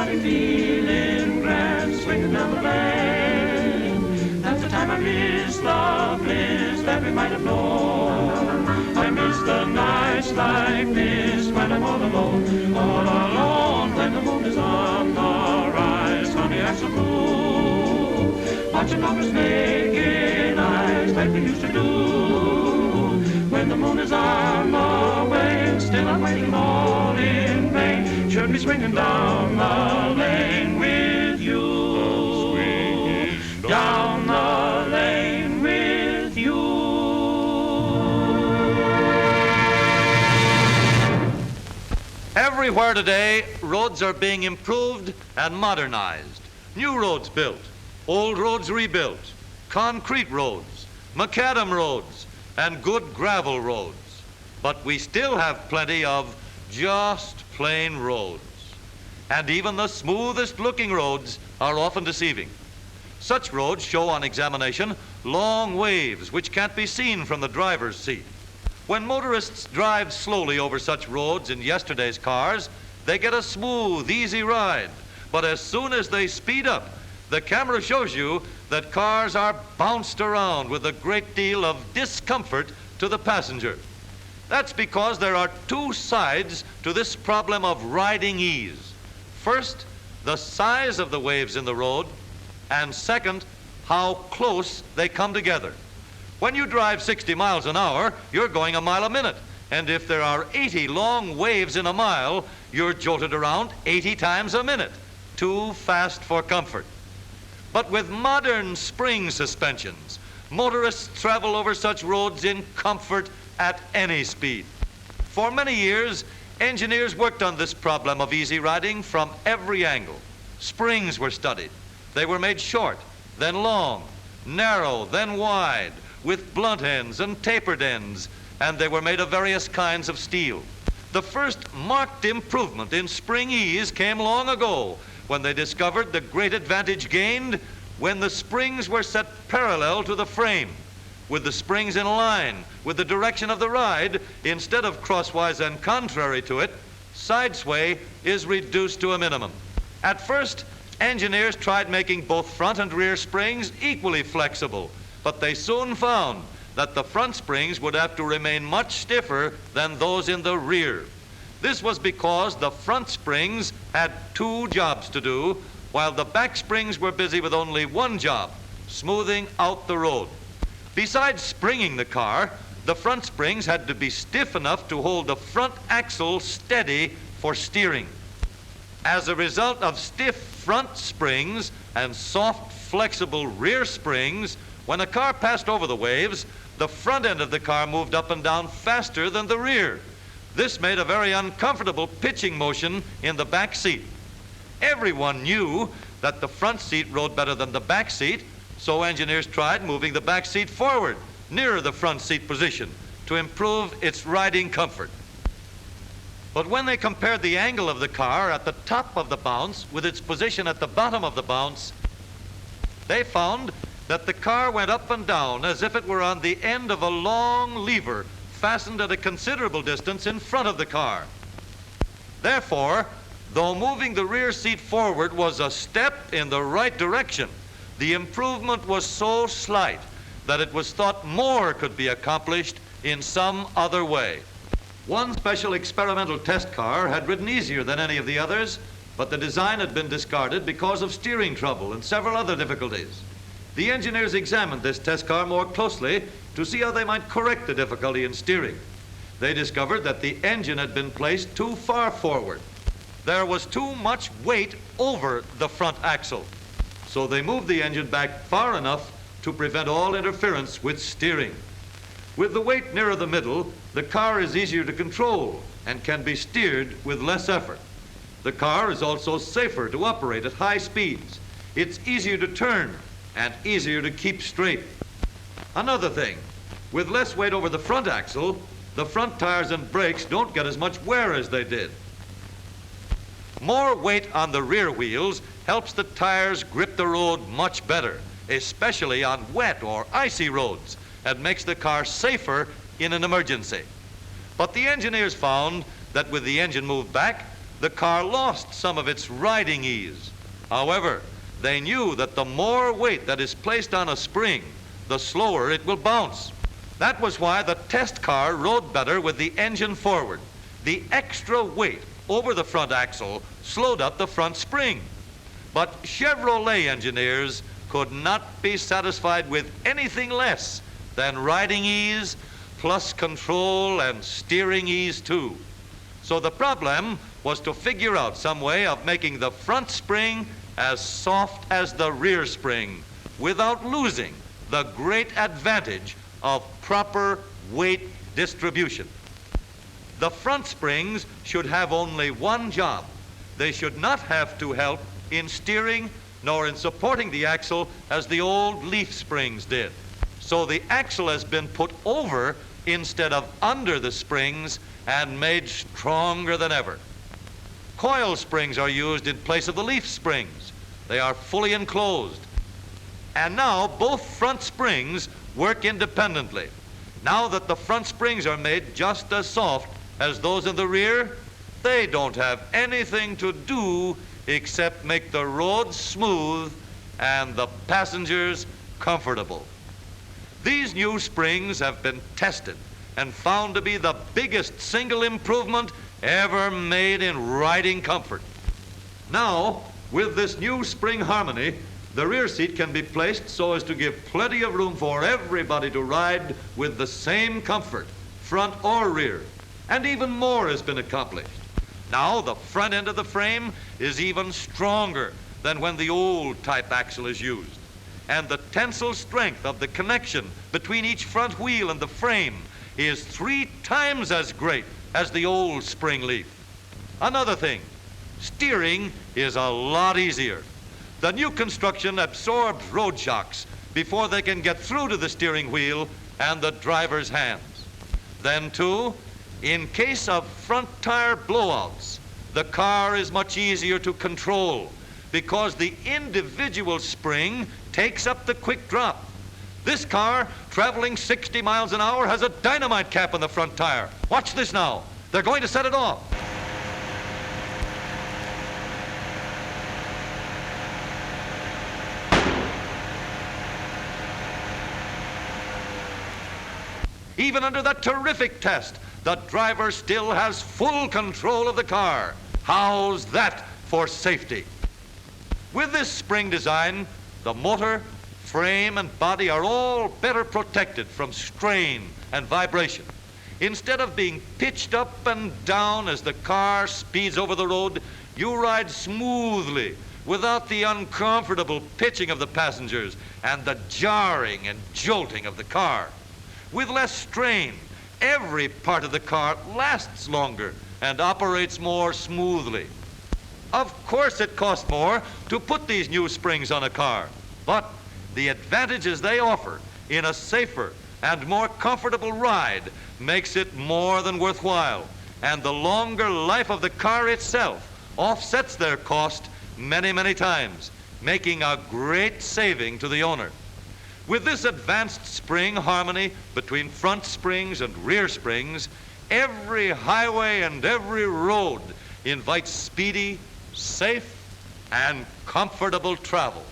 everybody feeling grand, swinging down the lane. That's the time I miss the bliss that we might have known. I miss the nights like this when I'm all alone, when the moon is on the rise, honey, I'm so cool, watching lovers making eyes like we used to do. When the moon is on the wane, still I'm waiting all in vain. Should be swinging down the lane with you, down the lane with you. Everywhere today, roads are being improved and modernized. New roads built, old roads rebuilt, concrete roads, macadam roads, and good gravel roads. But we still have plenty of just plain roads. And even the smoothest looking roads are often deceiving. Such roads show on examination long waves which can't be seen from the driver's seat. When motorists drive slowly over such roads in yesterday's cars, they get a smooth, easy ride. But as soon as they speed up, the camera shows you that cars are bounced around with a great deal of discomfort to the passenger. That's because there are two sides to this problem of riding ease. First, the size of the waves in the road, and second, how close they come together. When you drive 60 miles an hour, you're going a mile a minute. And if there are 80 long waves in a mile, you're jolted around 80 times a minute. Too fast for comfort. But with modern spring suspensions, motorists travel over such roads in comfort at any speed. For many years, engineers worked on this problem of easy riding from every angle. Springs were studied. They were made short, then long, narrow, then wide, with blunt ends and tapered ends, and they were made of various kinds of steel. The first marked improvement in spring ease came long ago when they discovered the great advantage gained when the springs were set parallel to the frame, with the springs in line with the direction of the ride. Instead of crosswise and contrary to it, side sway is reduced to a minimum. At first, engineers tried making both front and rear springs equally flexible, but they soon found that the front springs would have to remain much stiffer than those in the rear. This was because the front springs had two jobs to do, while the back springs were busy with only one job, smoothing out the road. Besides springing the car, the front springs had to be stiff enough to hold the front axle steady for steering. As a result of stiff front springs and soft, flexible rear springs, when a car passed over the waves, the front end of the car moved up and down faster than the rear. This made a very uncomfortable pitching motion in the back seat. Everyone knew that the front seat rode better than the back seat, so engineers tried moving the back seat forward, nearer the front seat position, to improve its riding comfort. But when they compared the angle of the car at the top of the bounce with its position at the bottom of the bounce, they found that the car went up and down as if it were on the end of a long lever fastened at a considerable distance in front of the car. Therefore, though moving the rear seat forward was a step in the right direction, the improvement was so slight that it was thought more could be accomplished in some other way. One special experimental test car had ridden easier than any of the others, but the design had been discarded because of steering trouble and several other difficulties. The engineers examined this test car more closely to see how they might correct the difficulty in steering. They discovered that the engine had been placed too far forward. There was too much weight over the front axle, so they moved the engine back far enough to prevent all interference with steering. With the weight nearer the middle, the car is easier to control and can be steered with less effort. The car is also safer to operate at high speeds. It's easier to turn and easier to keep straight. Another thing, with less weight over the front axle, the front tires and brakes don't get as much wear as they did. More weight on the rear wheels helps the tires grip the road much better, especially on wet or icy roads, and makes the car safer in an emergency. But the engineers found that with the engine moved back, the car lost some of its riding ease. However, they knew that the more weight that is placed on a spring, the slower it will bounce. That was why the test car rode better with the engine forward. The extra weight over the front axle slowed up the front spring. But Chevrolet engineers could not be satisfied with anything less than riding ease plus control and steering ease too. So the problem was to figure out some way of making the front spring as soft as the rear spring without losing the great advantage of proper weight distribution. The front springs should have only one job. They should not have to help in steering nor in supporting the axle as the old leaf springs did. So the axle has been put over instead of under the springs and made stronger than ever. Coil springs are used in place of the leaf springs. They are fully enclosed. And now both front springs work independently. Now that the front springs are made just as soft as those in the rear, they don't have anything to do except make the roads smooth and the passengers comfortable. These new springs have been tested and found to be the biggest single improvement ever made in riding comfort. Now, with this new spring harmony, the rear seat can be placed so as to give plenty of room for everybody to ride with the same comfort, front or rear. And even more has been accomplished. Now the front end of the frame is even stronger than when the old type axle is used. And the tensile strength of the connection between each front wheel and the frame is 3 times as great as the old spring leaf. Another thing, steering is a lot easier. The new construction absorbs road shocks before they can get through to the steering wheel and the driver's hands. Then too, in case of front tire blowouts, the car is much easier to control because the individual spring takes up the quick drop. This car, traveling 60 miles an hour, has a dynamite cap on the front tire. Watch this now. They're going to set it off. Even under that terrific test, the driver still has full control of the car. How's that for safety? With this spring design, the motor, frame, and body are all better protected from strain and vibration. Instead of being pitched up and down as the car speeds over the road, you ride smoothly without the uncomfortable pitching of the passengers and the jarring and jolting of the car. With less strain, every part of the car lasts longer and operates more smoothly. Of course it costs more to put these new springs on a car, but the advantages they offer in a safer and more comfortable ride makes it more than worthwhile, and the longer life of the car itself offsets their cost many, many times, making a great saving to the owner. With this advanced spring harmony between front springs and rear springs, every highway and every road invites speedy, safe, and comfortable travel.